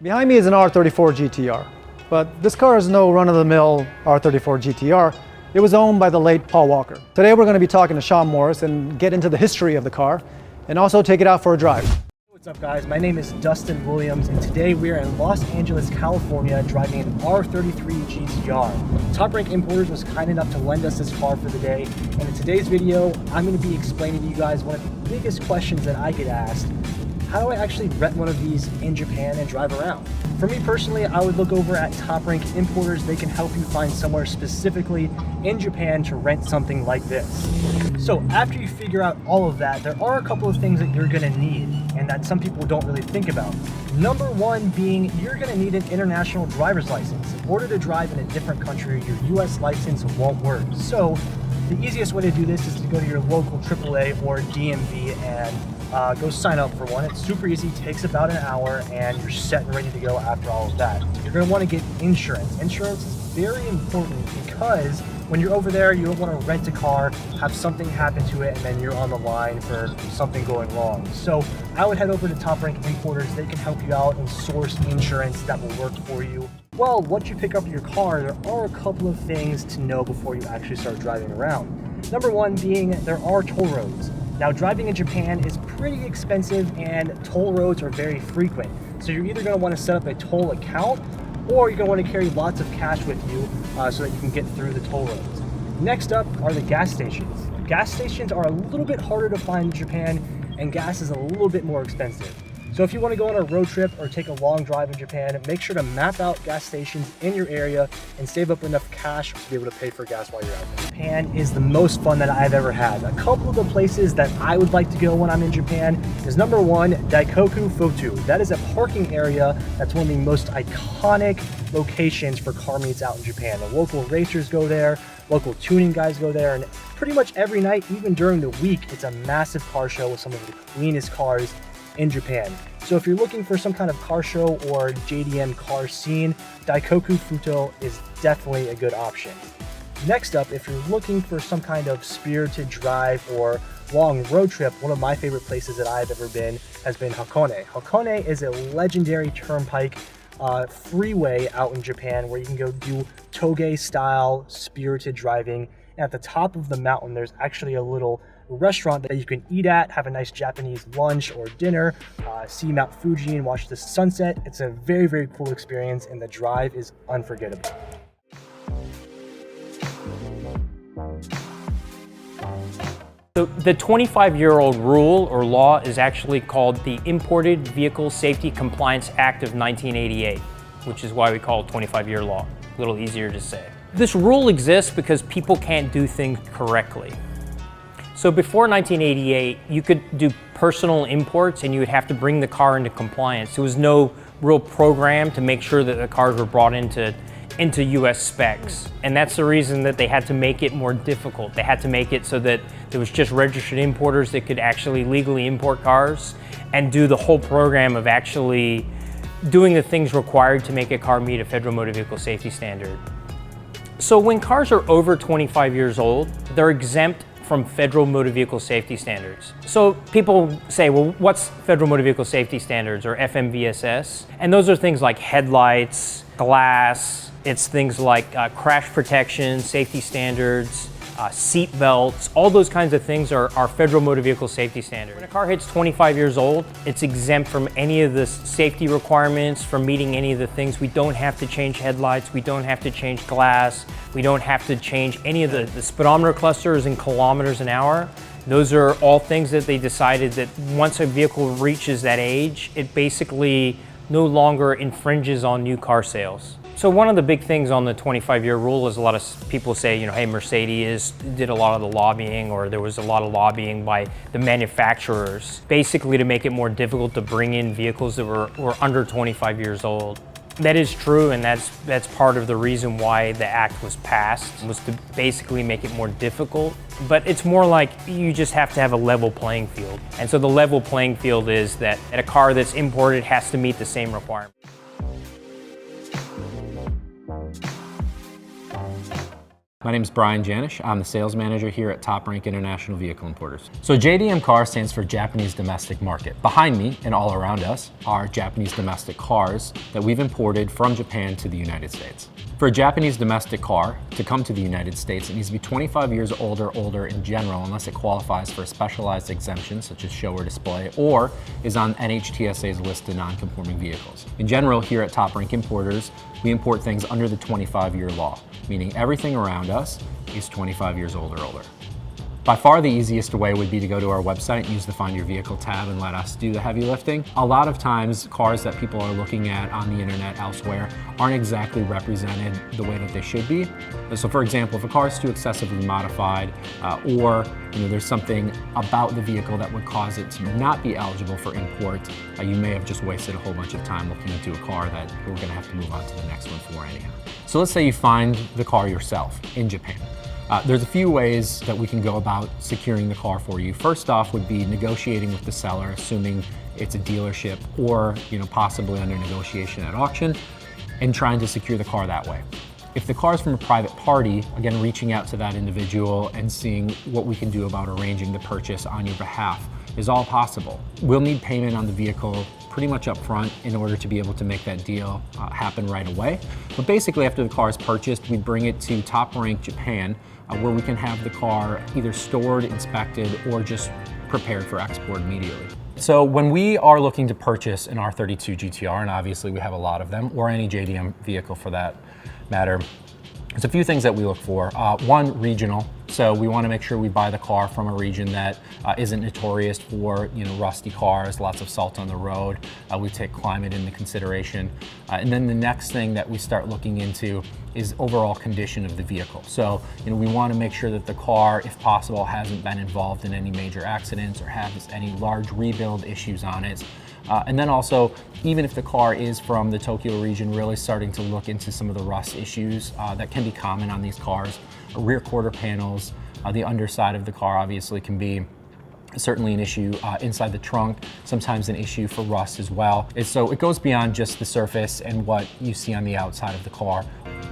Behind me is an R34 GTR, but this car is no run-of-the-mill R34 GTR. It was owned by the late Paul Walker. Today we're going to be talking to Sean Morris and get into the history of the car and also take it out for a drive. What's up guys, my name is Dustin Williams and today we are in Los Angeles, California driving an R33 GTR. Top Rank Importers was kind enough to lend us this car for the day, and in today's video I'm going to be explaining to you guys one of the biggest questions that I get asked. How do I actually rent one of these in Japan and drive around? For me personally, I would look over at Top Rank Importers. They can help you find somewhere specifically in Japan to rent something like this. So after you figure out all of that, there are a couple of things that you're gonna need and that some people don't really think about. Number one being, you're gonna need an international driver's license. In order to drive in a different country, your US license won't work. So the easiest way to do this is to go to your local AAA or DMV and go sign up for one. It's super easy, takes about an hour, and you're set and ready to go after all of that. You're going to want to get insurance. Insurance is very important because when you're over there, you don't want to rent a car, have something happen to it, and then you're on the line for something going wrong. So I would head over to Top Rank Importers. They can help you out and source insurance that will work for you. Well, once you pick up your car, there are a couple of things to know before you actually start driving around. Number one being, there are toll roads. Now, driving in Japan is pretty expensive and toll roads are very frequent. So you're either going to want to set up a toll account or you're going to want to carry lots of cash with you so that you can get through the toll roads. Next up are the gas stations. Gas stations are a little bit harder to find in Japan and gas is a little bit more expensive. So if you want to go on a road trip or take a long drive in Japan, make sure to map out gas stations in your area and save up enough cash to be able to pay for gas while you're out there. Japan is the most fun that I've ever had. A couple of the places that I would like to go when I'm in Japan is number one, Daikoku Fotu. That is a parking area that's one of the most iconic locations for car meets out in Japan. The local racers go there, local tuning guys go there, and pretty much every night, even during the week, it's a massive car show with some of the cleanest cars in Japan. So if you're looking for some kind of car show or JDM car scene, Daikoku Futo is definitely a good option. Next up, if you're looking for some kind of spirited drive or long road trip, one of my favorite places that I've ever been has been Hakone. Hakone is a legendary turnpike freeway out in Japan where you can go do toge style spirited driving. And at the top of the mountain, there's actually a little restaurant that you can eat at, have a nice Japanese lunch or dinner, see Mount Fuji and watch the sunset. It's a very, very cool experience and the drive is unforgettable. So the 25-year-old rule or law is actually called the Imported Vehicle Safety Compliance Act of 1988, which is why we call it 25-year law. A little easier to say. This rule exists because people can't do things correctly. So before 1988, you could do personal imports and you would have to bring the car into compliance. There was no real program to make sure that the cars were brought into US specs. And that's the reason that they had to make it more difficult. They had to make it so that there was just registered importers that could actually legally import cars and do the whole program of actually doing the things required to make a car meet a federal motor vehicle safety standard. So when cars are over 25 years old, they're exempt from federal motor vehicle safety standards. So people say, well, what's federal motor vehicle safety standards or FMVSS? And those are things like headlights, glass, it's things like crash protection, safety standards, seat belts, all those kinds of things are federal motor vehicle safety standards. When a car hits 25 years old, it's exempt from any of the safety requirements, from meeting any of the things. We don't have to change headlights, we don't have to change glass, we don't have to change any of the speedometer clusters in kilometers an hour. Those are all things that they decided that once a vehicle reaches that age, it basically no longer infringes on new car sales. So one of the big things on the 25-year rule is a lot of people say, hey, Mercedes did a lot of the lobbying, or there was a lot of lobbying by the manufacturers, basically to make it more difficult to bring in vehicles that were under 25 years old. That is true, and that's part of the reason why the act was passed, was to basically make it more difficult. But it's more like you just have to have a level playing field. And so the level playing field is that a car that's imported has to meet the same requirements. My name is Brian Janish. I'm the sales manager here at Top Rank International Vehicle Importers. So JDM car stands for Japanese Domestic Market. Behind me and all around us are Japanese domestic cars that we've imported from Japan to the United States. For a Japanese domestic car to come to the United States, it needs to be 25 years old or older in general, unless it qualifies for a specialized exemption such as show or display, or is on NHTSA's list of non-conforming vehicles. In general, here at Top Rank Importers, we import things under the 25-year law, meaning everything around us is 25 years old or older. By far the easiest way would be to go to our website and use the Find Your Vehicle tab and let us do the heavy lifting. A lot of times, cars that people are looking at on the internet elsewhere aren't exactly represented the way that they should be. So for example, if a car is too excessively modified or there's something about the vehicle that would cause it to not be eligible for import, you may have just wasted a whole bunch of time looking into a car that we're going to have to move on to the next one for anyhow. So let's say you find the car yourself in Japan. There's a few ways that we can go about securing the car for you. First off would be negotiating with the seller, assuming it's a dealership or possibly under negotiation at auction, and trying to secure the car that way. If the car is from a private party, again, reaching out to that individual and seeing what we can do about arranging the purchase on your behalf is all possible. We'll need payment on the vehicle pretty much up front in order to be able to make that deal happen right away. But basically, after the car is purchased, we bring it to Top Rank Japan, where we can have the car either stored, inspected, or just prepared for export immediately. So when we are looking to purchase an R32 GTR, and obviously we have a lot of them, or any JDM vehicle for that matter, there's a few things that we look for. One, regional. So we want to make sure we buy the car from a region that isn't notorious for rusty cars, lots of salt on the road. We take climate into consideration. And then the next thing that we start looking into is overall condition of the vehicle. So we want to make sure that the car, if possible, hasn't been involved in any major accidents or has any large rebuild issues on it. And then also, even if the car is from the Tokyo region, really starting to look into some of the rust issues that can be common on these cars. Rear quarter panels, the underside of the car obviously can be certainly an issue inside the trunk, sometimes an issue for rust as well. So it goes beyond just the surface and what you see on the outside of the car.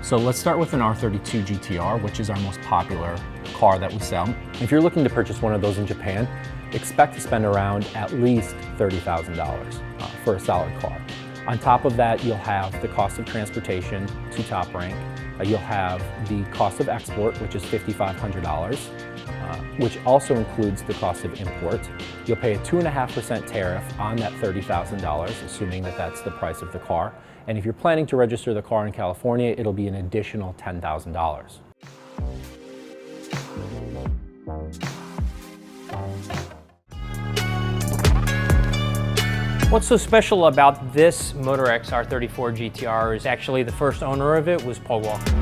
So let's start with an R32 GTR, which is our most popular car that we sell. If you're looking to purchase one of those in Japan, expect to spend around at least $30,000 for a solid car. On top of that, you'll have the cost of transportation to Top Rank. You'll have the cost of export, which is $5,500, which also includes the cost of import. You'll pay a 2.5% tariff on that $30,000, assuming that that's the price of the car. And if you're planning to register the car in California, it'll be an additional $10,000. What's so special about this Motorex R34 GTR is actually the first owner of it was Paul Walker.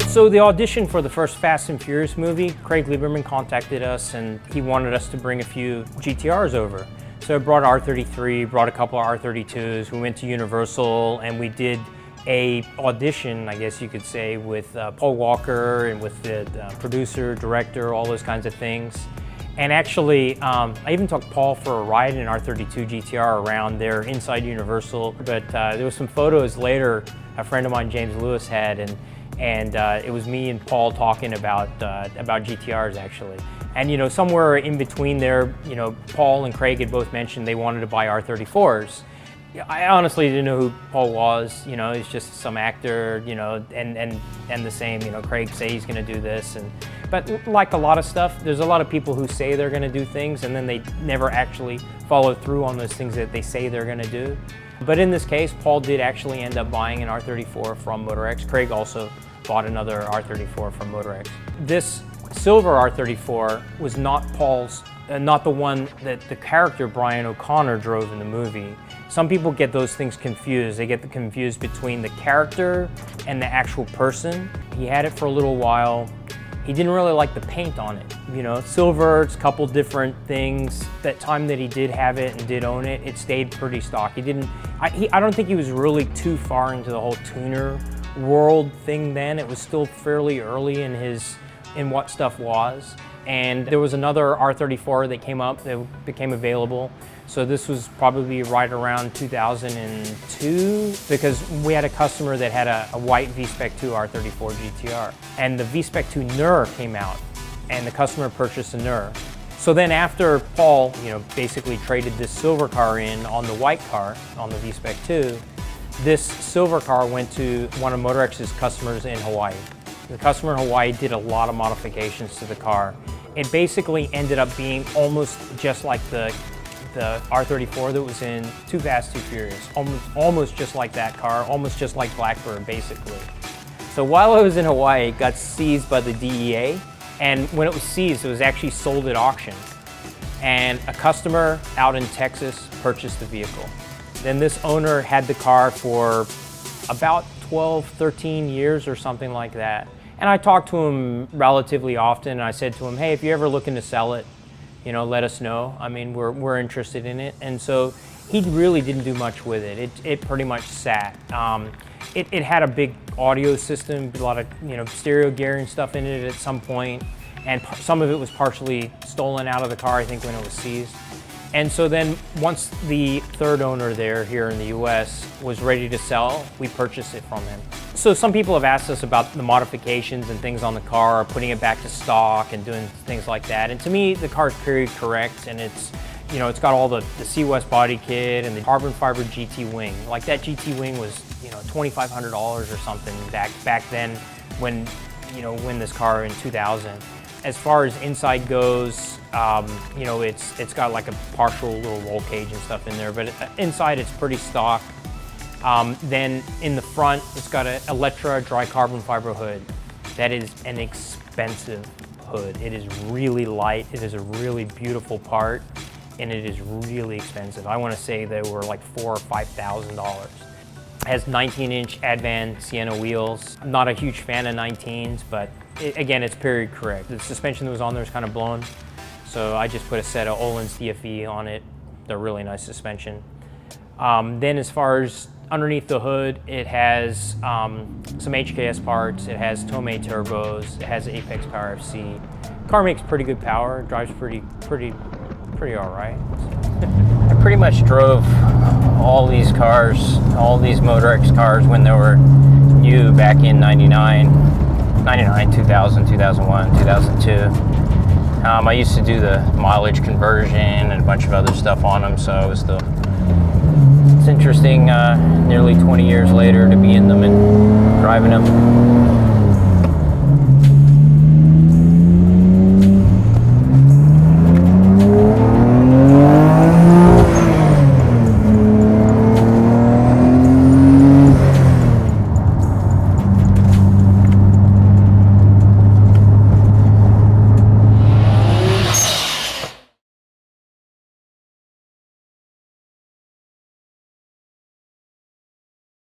So the audition for the first Fast and Furious movie, Craig Lieberman contacted us and he wanted us to bring a few GTRs over. So I brought R33, brought a couple of R32s, we went to Universal and we did a audition, I guess you could say, with Paul Walker and with the producer, director, all those kinds of things. And actually, I even took Paul for a ride in an R32 GTR around there inside Universal. But there was some photos later a friend of mine, James Lewis, had, and it was me and Paul talking about GTRs actually. And somewhere in between there, Paul and Craig had both mentioned they wanted to buy R34s. I honestly didn't know who Paul was. He's just some actor. And the same. Craig say he's going to do this, but like a lot of stuff, there's a lot of people who say they're going to do things and then they never actually follow through on those things that they say they're going to do. But in this case, Paul did actually end up buying an R34 from Motorex. Craig also bought another R34 from Motorex. This silver R34 was not Paul's, not the one that the character Brian O'Connor drove in the movie. Some people get those things confused. They get confused between the character and the actual person. He had it for a little while. He didn't really like the paint on it. Silver, it's a couple different things. That time that he did have it and did own it, it stayed pretty stock. I don't think he was really too far into the whole tuner world thing then. It was still fairly early in what stuff was. and there was another R34 that came up that became available. So this was probably right around 2002, because we had a customer that had a white V-Spec 2 R34 GTR, and the V-Spec 2 NUR came out, and the customer purchased a NUR. So then after Paul, basically traded this silver car in on the white car, on the V-Spec 2, this silver car went to one of Motorx's customers in Hawaii. The customer in Hawaii did a lot of modifications to the car. It basically ended up being almost just like the R34 that was in Too Fast, Too Furious. Almost just like that car, almost just like Blackbird, basically. So while I was in Hawaii, it got seized by the DEA, and when it was seized, it was actually sold at auction. And a customer out in Texas purchased the vehicle. Then this owner had the car for about 12, 13 years or something like that. And I talked to him relatively often, and I said to him, hey, if you're ever looking to sell it, let us know. I mean, we're interested in it. And so he really didn't do much with it. It pretty much sat. It had a big audio system, a lot of stereo gear and stuff in it at some point, and some of it was partially stolen out of the car, I think, when it was seized. And so then once the third owner there here in the US was ready to sell, we purchased it from him. So some people have asked us about the modifications and things on the car, putting it back to stock and doing things like that. And to me, the car's period correct, and it's got all the C-West body kit and the carbon fiber GT wing. Like that GT wing was $2,500 or something back then when this car in 2000. As far as inside goes, it's got like a partial little roll cage and stuff in there, but inside it's pretty stock. Then in the front, it's got an Electra dry carbon fiber hood. That is an expensive hood. It is really light. It is a really beautiful part, and it is really expensive. I want to say they were like $4,000 or $5,000. It has 19-inch Advan Sienna wheels. I'm not a huge fan of 19s, but again, it's period correct. The suspension that was on there is kind of blown, so I just put a set of Öhlins DFE on it. They're really nice suspension. Then as far as underneath the hood, it has some HKS parts, it has Tomei turbos, it has Apex Power FC. Car makes pretty good power, drives pretty all right. I pretty much drove all these cars, all these Motorx cars when they were new back in 99, 2000, 2001, 2002. I used to do the mileage conversion and a bunch of other stuff on them, so it's interesting nearly 20 years later to be in them and driving them.